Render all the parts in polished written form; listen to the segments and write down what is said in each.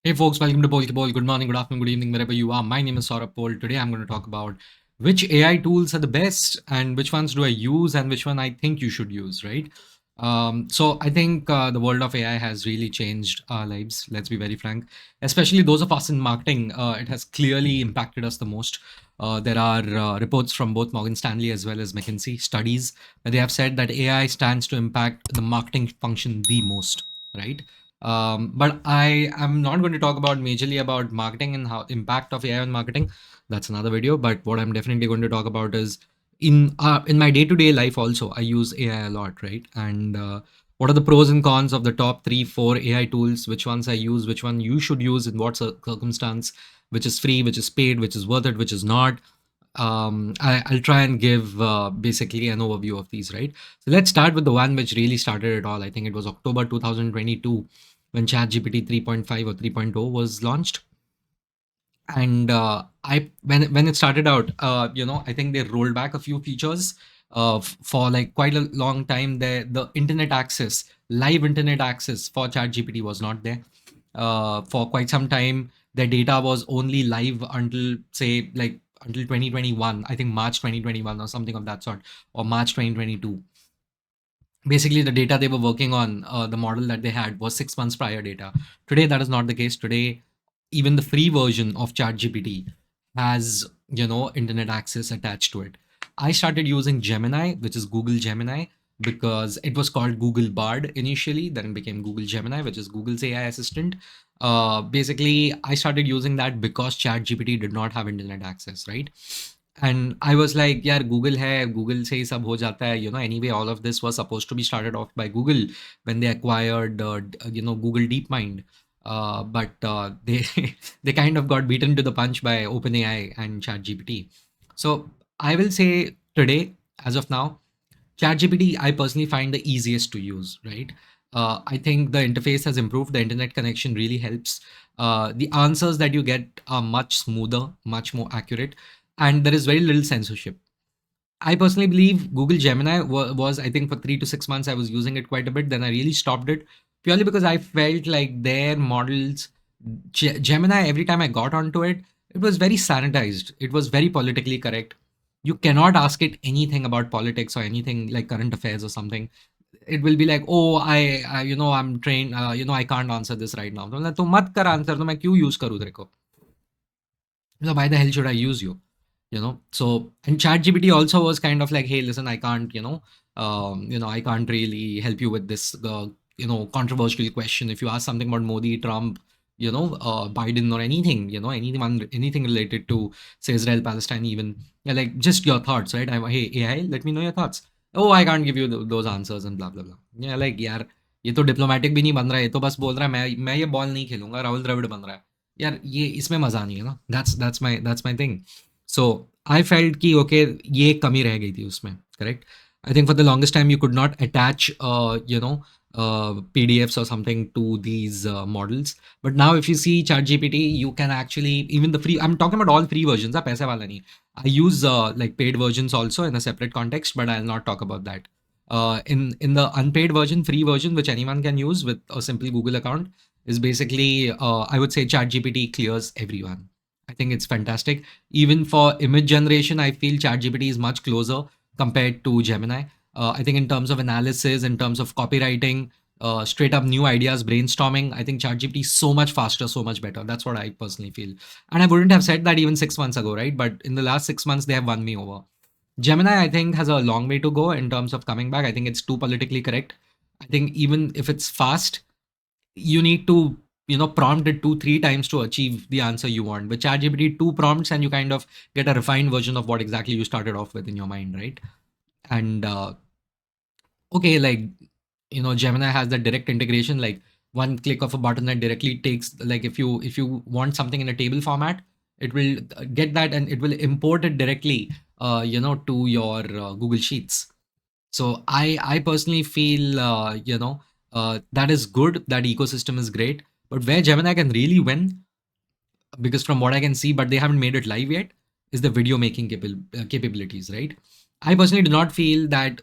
Hey folks, welcome to Pol Ball. Good morning, good afternoon, good evening, wherever you are. My name is Saurabh Pol. Today I'm going to talk about which AI tools are the best and which ones do I use and which one I think you should use, right? So I think the world of AI has really changed our lives. Let's be very frank, especially those of us in marketing. It has clearly impacted us the most. There are reports from both Morgan Stanley as well as McKinsey studies where they have said that AI stands to impact the marketing function the most, right? But I am not going to talk about majorly about marketing and how impact of AI on marketing. That's another video. But what I'm definitely going to talk about is in my day-to-day life also I use AI a lot, right? And what are the pros and cons of the top 3 4 AI tools? Which ones I use? Which one you should use in what circumstance? Which is free? Which is paid? Which is worth it? Which is not? I'll try and give basically an overview of these, right? So let's start with the one which really started it all. I think it was October 2022 when ChatGPT 3.5 or 3.0 was launched. And I when it started out, I think they rolled back a few features for like quite a long time. The internet access, live internet access for ChatGPT was not there. For quite some time, their data was only live until say like until 2021. I think March 2021 or something of that sort, or March 2022. Basically the data they were working on, the model that they had was 6 months prior data. Today that is not the case. Today even the free version of ChatGPT has internet access attached to it. I started using Gemini, which is Google Gemini, because it was called Google Bard initially, then it became Google Gemini, which is Google's AI assistant. Basically I started using that because ChatGPT did not have internet access, right? And I was like, yeah, Google hai, Google se hi sab ho jata hai. Anyway, all of this was supposed to be started off by Google when they acquired, Google DeepMind. But they they kind of got beaten to the punch by OpenAI and ChatGPT. So I will say today, as of now, ChatGPT I personally find the easiest to use, right? I think the interface has improved. The internet connection really helps. The answers that you get are much smoother, much more accurate, and there is very little censorship. I personally believe Google Gemini was, I think, for 3 to 6 months, I was using it quite a bit. Then I really stopped it purely because I felt like their models, Gemini, every time I got onto it, it was very sanitized. It was very politically correct. You cannot ask it anything about politics or anything like current affairs or something. It will be like, oh, I'm trained, I can't answer this right now. तो मतलब, तो मत कर answer, तो मैं क्यों use करूँ तेरे को? So why the hell should I use you? So and ChatGPT also was kind of like, hey, listen, I can't, I can't really help you with this, controversial question. If you ask something about Modi, Trump, Biden or anything, anything related to say Israel, Palestine, even, yeah, like just your thoughts, right? Hey, AI, let me know your thoughts. Oh, I can't give you those answers and blah blah blah. Yeah, like यार ये तो diplomatic भी नहीं बन रहा है, ये तो बस बोल रहा है मैं ये बॉल नहीं खेलूंगा, राहुल द्रविड़ बन रहा है. यार ये इसमें मजा नहीं है ना. That's my thing. So I felt कि okay, ये कमी रह गई थी उसमें, correct? I think for the longest time you could not attach PDFs or something to these models. But now if you see ChatGPT, you can actually, even the free, I'm talking about all free versions, paisa wala nahi. I use like paid versions also in a separate context, but I'll not talk about that. In the unpaid version, free version, which anyone can use with a simple Google account, is basically, I would say ChatGPT clears everyone. I think it's fantastic. Even for image generation, I feel ChatGPT is much closer compared to Gemini. I think in terms of analysis, in terms of copywriting, straight up new ideas, brainstorming, I think ChatGPT is so much faster, so much better. That's what I personally feel. And I wouldn't have said that even 6 months ago, right? But in the last 6 months, they have won me over. Gemini, I think, has a long way to go in terms of coming back. I think it's too politically correct. I think even if it's fast, you need to prompt it 2 3 times to achieve the answer you want. With ChatGPT, 2 prompts and you kind of get a refined version of what exactly you started off with in your mind, right? And okay, like Gemini has that direct integration, like one click of a button that directly takes, like if you want something in a table format, it will get that and it will import it directly to your Google Sheets. So I personally feel that is good. That ecosystem is great. But where Gemini can really win, because from what I can see, but they haven't made it live yet, is the video making capabilities, right? I personally do not feel that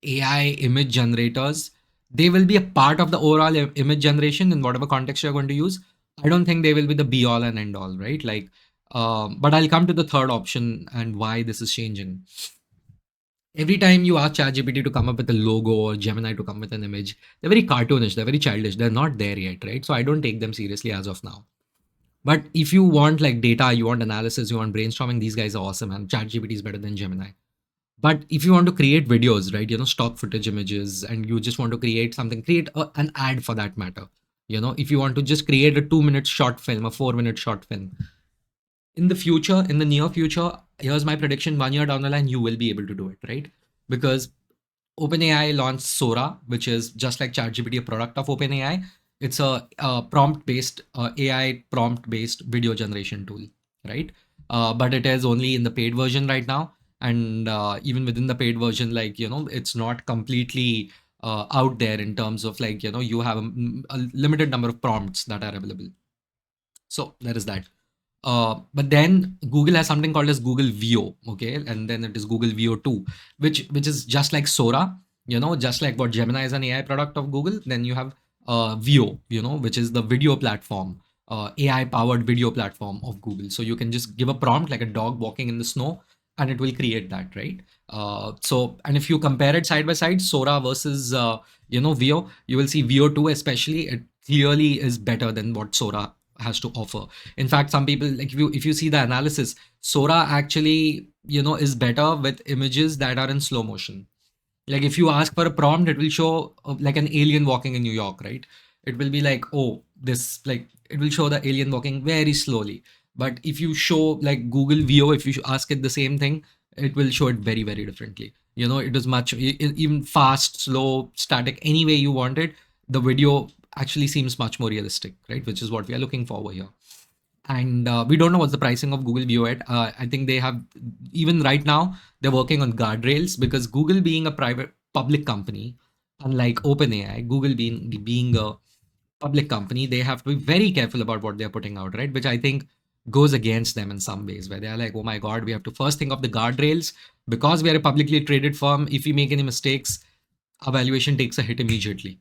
AI image generators, they will be a part of the overall image generation in whatever context you're going to use. I don't think they will be the be all and end all, right? Like, but I'll come to the third option and why this is changing. Every time you ask ChatGPT to come up with a logo or Gemini to come with an image, they're very cartoonish, they're very childish, they're not there yet, right? So I don't take them seriously as of now. But if you want like data, you want analysis, you want brainstorming, these guys are awesome, and ChatGPT is better than Gemini. But if you want to create videos, right, stock footage images, and you just want to create something, create an ad for that matter. If you want to just create a 2 minute short film, a 4 minute short film, in the future, in the near future, here's my prediction: 1 year down the line, you will be able to do it, right? Because OpenAI launched Sora, which is just like ChatGPT, a product of OpenAI. It's a prompt-based AI prompt-based video generation tool, right? But it is only in the paid version right now, and even within the paid version, like it's not completely out there in terms of like you have a limited number of prompts that are available. So there is that. But then Google has something called as Google Veo, okay, and then it is Google Veo 2, which is just like Sora, just like what Gemini is an AI product of Google. Then you have Veo, which is the video platform, AI powered video platform of Google. So you can just give a prompt like a dog walking in the snow, and it will create that, right? So, and if you compare it side by side, Sora versus Veo, you will see Veo 2 especially, it clearly is better than what Sora has to offer. In fact, some people, like, if you see the analysis, Sora actually is better with images that are in slow motion. Like if you ask for a prompt, it will show like an alien walking in New York, right? It will be like, oh, this, like, it will show the alien walking very slowly. But if you show like Google Veo, if you ask it the same thing, it will show it very, very differently. It is much even fast, slow, static, any way you want it. The video actually seems much more realistic, right? Which is what we are looking for over here. And we don't know what's the pricing of Google View at. I think they have, even right now, they're working on guardrails, because Google being a private public company, unlike OpenAI, Google being a public company, they have to be very careful about what they're putting out, right? Which I think goes against them in some ways, where they're like, oh my God, we have to first think of the guardrails, because we are a publicly traded firm. If we make any mistakes, our valuation takes a hit immediately,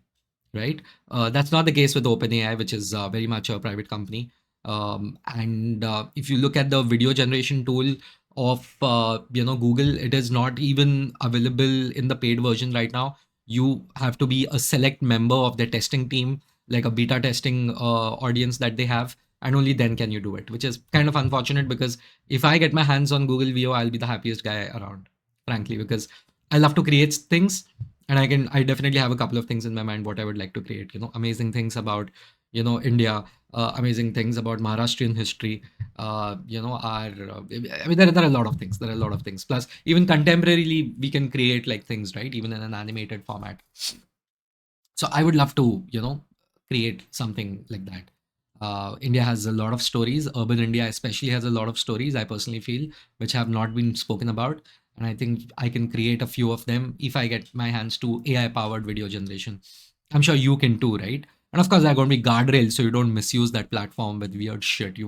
right? That's not the case with OpenAI, which is very much a private company. And if you look at the video generation tool of Google, it is not even available in the paid version right now. You have to be a select member of their testing team, like a beta testing audience that they have, and only then can you do it, which is kind of unfortunate, because if I get my hands on Google Veo, I'll be the happiest guy around, frankly, because I love to create things, and I definitely have a couple of things in my mind what I would like to create. Amazing things about India, amazing things about Maharashtrian history. Our I mean, there are a lot of things. There are a lot of things. Plus, even contemporarily, we can create like things, right? Even in an animated format. So I would love to create something like that. India has a lot of stories. Urban India especially has a lot of stories, I personally feel, which have not been spoken about. And I think I can create a few of them if I get my hands to AI powered video generation. I'm sure you can too, right? And of course, there are going to be guardrails so you don't misuse that platform with weird shit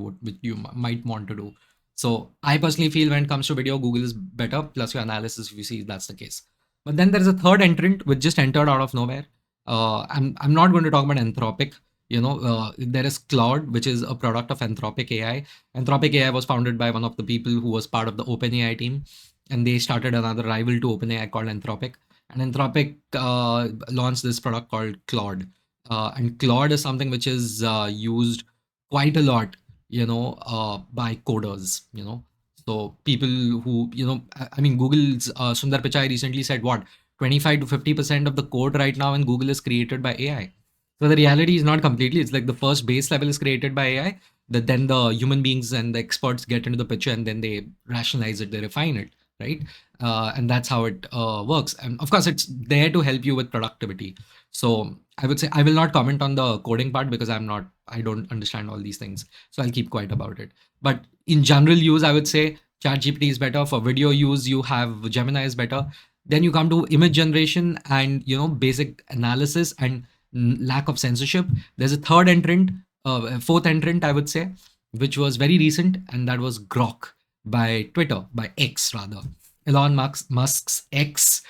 might want to do. So I personally feel when it comes to video, Google is better. Plus your analysis, if you see that's the case. But then there is a third entrant which just entered out of nowhere. I'm not going to talk about Anthropic. There is Claude, which is a product of Anthropic AI. Anthropic AI was founded by one of the people who was part of the OpenAI team, and they started another rival to OpenAI called Anthropic. And Anthropic launched this product called Claude. And Claude is something which is used quite a lot, by coders, So people who, I mean, Google's Sundar Pichai recently said what, 25 to 50% of the code right now in Google is created by AI. So the reality is not completely, it's like the first base level is created by AI, that then the human beings and the experts get into the picture, and then they rationalize it, they refine it, right? And that's how it works. And of course, it's there to help you with productivity. So I would say I will not comment on the coding part, because I don't understand all these things. So I'll keep quiet about it. But in general use, I would say ChatGPT is better. For video use, you have Gemini is better. Then you come to image generation and basic analysis and lack of censorship. There's a third entrant, fourth entrant, I would say, which was very recent, and that was Grok by Twitter, by X rather. Elon Musk's X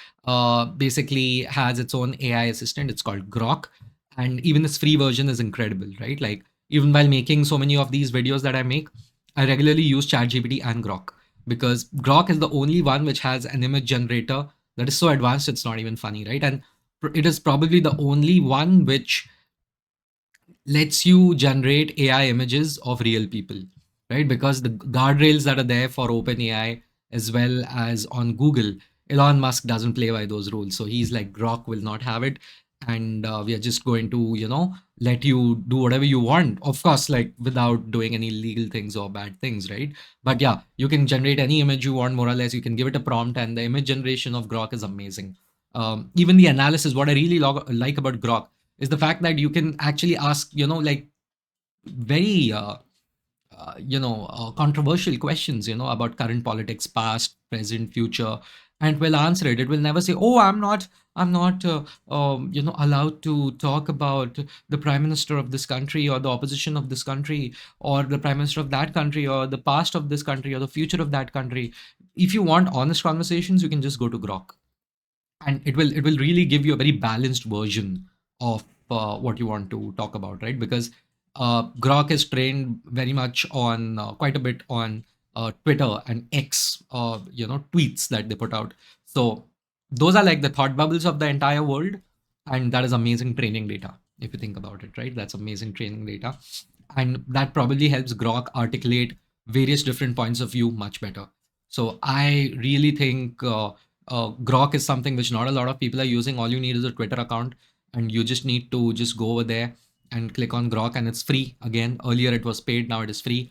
basically has its own AI assistant. It's called Grok, and even its free version is incredible, right? Like even while making so many of these videos that I make, I regularly use ChatGPT and Grok because Grok is the only one which has an image generator that is so advanced it's not even funny, right? And it is probably the only one which lets you generate AI images of real people, right? Because the guardrails that are there for OpenAI as well as on Google, Elon Musk doesn't play by those rules. So he's like, Grok will not have it. And we are just going to, let you do whatever you want. Of course, like without doing any legal things or bad things, right? But yeah, you can generate any image you want, more or less. You can give it a prompt, and the image generation of Grok is amazing. Even the analysis, what I really like about Grok is the fact that you can actually ask, like very, controversial questions, about current politics, past, present, future, and will answer it. It will never say, "Oh, I'm not allowed to talk about the prime minister of this country or the opposition of this country or the prime minister of that country or the past of this country or the future of that country." If you want honest conversations, you can just go to Grok, and it will really give you a very balanced version of what you want to talk about, right? Because Grok is trained very much on quite a bit on Twitter and X, tweets that they put out. So those are like the thought bubbles of the entire world, and that is amazing training data if you think about it, right? That's amazing training data, and that probably helps Grok articulate various different points of view much better. So I really think Grok is something which not a lot of people are using. All you need is a Twitter account, and you just need to just go over there and click on Grok, and it's free. Again, earlier it was paid, now it is free.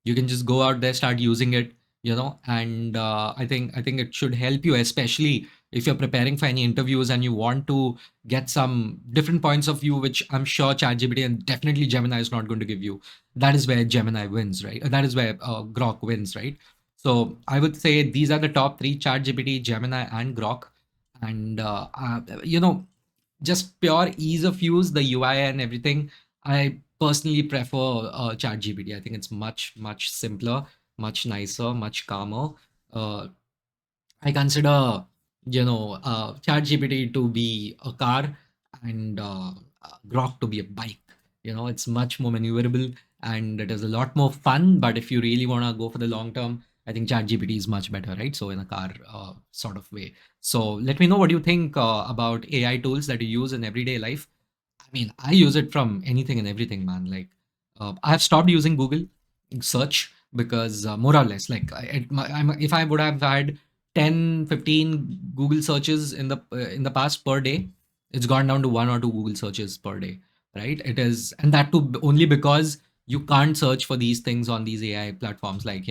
You can just go out there, start using it, and I think it should help you, especially if you're preparing for any interviews and you want to get some different points of view, which I'm sure ChatGPT and definitely Gemini is not going to give you. That is where Gemini wins, right? That is where Grok wins, right? So I would say these are the top three: ChatGPT, Gemini, and Grok. And just pure ease of use, the UI and everything, I personally prefer ChatGPT. I think it's much, much simpler, much nicer, much calmer. Uh, I consider, ChatGPT to be a car and Grok to be a bike. It's much more maneuverable and it is a lot more fun. But if you really want to go for the long term, I think ChatGPT is much better, right? So in a car sort of way. So let me know what you think about AI tools that you use in everyday life. I mean, I use it from anything and everything, man. Like, I have stopped using Google search because more or less, like, if I would have had 10, 15 Google searches in the past per day, it's gone down to one or two Google searches per day, right? It is, and that too only because you can't search for these things on these AI platforms, like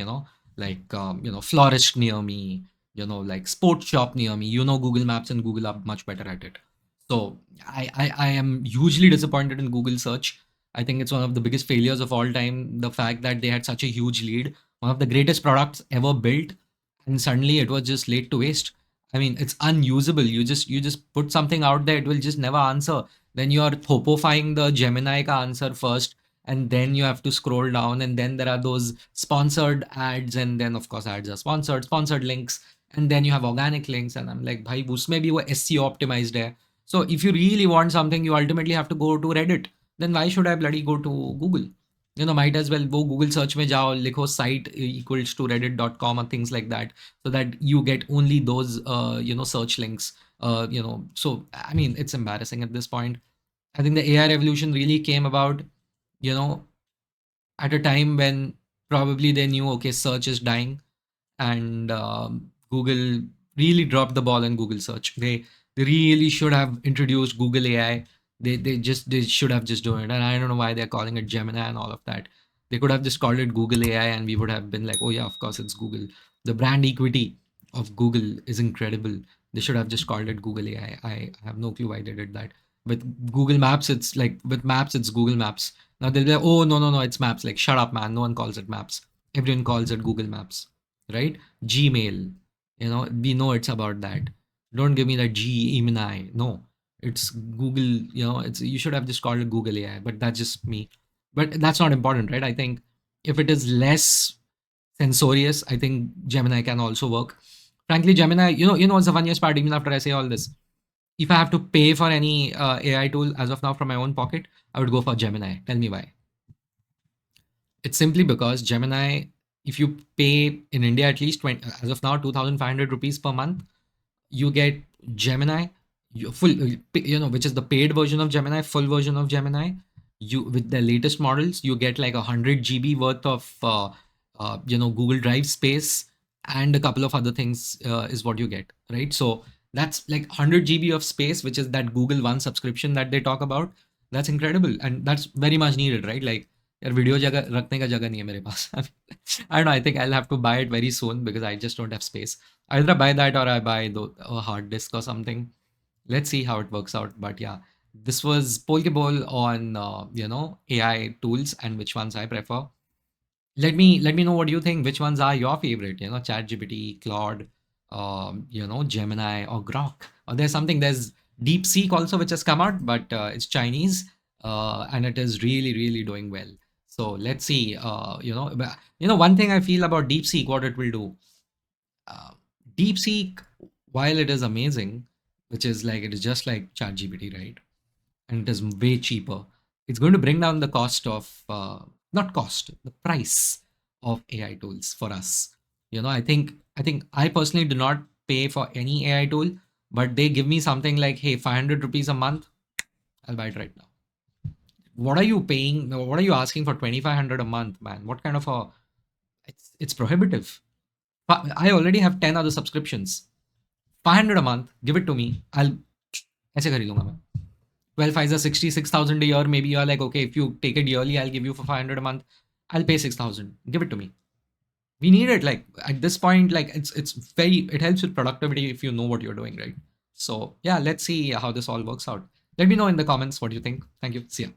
florist near me, like sports shop near me. Google Maps and Google are much better at it. So I am hugely disappointed in Google search. I think it's one of the biggest failures of all time. The fact that they had such a huge lead, one of the greatest products ever built, and suddenly it was just laid to waste. I mean, it's unusable. You just put something out there, it will just never answer. Then you are thopifying the Gemini ka answer first, and then you have to scroll down, and then there are those sponsored ads, and then of course ads are sponsored links, and then you have organic links, and I'm like, bhai, usme bhi wo SEO optimized hai. So if you really want something, you ultimately have to go to Reddit. Then why should I bloody go to Google? Might as well go Google search mein jao, likho site equals to reddit.com or things like that, so that you get only those, search links. So I mean, it's embarrassing at this point. I think the AI revolution really came about, you know, at a time when probably they knew, okay, search is dying, and Google really dropped the ball in Google search. They really should have introduced Google AI. They should have just done it. And I don't know why they're calling it Gemini and all of that. They could have just called it Google AI, and we would have been like, oh yeah, of course it's Google. The brand equity of Google is incredible. They should have just called it Google AI. I have no clue why they did that. With Google Maps, it's like with Maps, it's Google Maps. Now they'll be like, oh no, no, no, it's Maps. Like, shut up, man. No one calls it Maps. Everyone calls it Google Maps, right? Gmail, we know it's about that. Don't give me that Gemini. No, it's Google. It's, you should have just called it Google AI. But that's just me. But that's not important, right? I think if it is less censorious, I think Gemini can also work. Frankly, Gemini, what's the funniest part? Even after I say all this, if I have to pay for any AI tool as of now from my own pocket, I would go for Gemini. Tell me why. It's simply because Gemini, if you pay in India at least 20, as of now, 2,500 rupees per month, you get Gemini, full, which is the paid version of Gemini, full version of Gemini. You with the latest models, you get like 100 GB worth of Google Drive space, and a couple of other things is what you get, right? So that's like 100 GB of space, which is that Google One subscription that they talk about. That's incredible, and that's very much needed, right? Like यार video जगह रखने का जगह नहीं है मेरे पास. I don't know. I think I'll have to buy it very soon because I just don't have space. Either I buy that or I buy a hard disk or something. Let's see how it works out. But yeah, this was Polkeball on AI tools and which ones I prefer. Let me know what you think. Which ones are your favorite? ChatGPT, Claude, Gemini or Grok. Or there's DeepSeek also which has come out, but it's Chinese and it is really really doing well. So let's see. One thing I feel about DeepSeek, what it will do. Uh, DeepSeek, while it is amazing, which is like it is just like ChatGPT, right? And it is way cheaper. It's going to bring down the cost of not cost, the price of AI tools for us. I think I personally do not pay for any AI tool, but they give me something like, hey, 500 rupees a month. I'll buy it right now. What are you paying? What are you asking for 2,500 a month, man? What kind of a? It's prohibitive. I already have 10 other subscriptions. 500 a month, give it to me. I'll ऐसे खरीद लूंगा मैं. 12 5 is 66,000 a year. Maybe you're like, okay, if you take it yearly, I'll give you for 500 a month. I'll pay 6,000. Give it to me. We need it. Like at this point, like it helps with productivity if you know what you're doing, right? So yeah, let's see how this all works out. Let me know in the comments what you think. Thank you. See ya.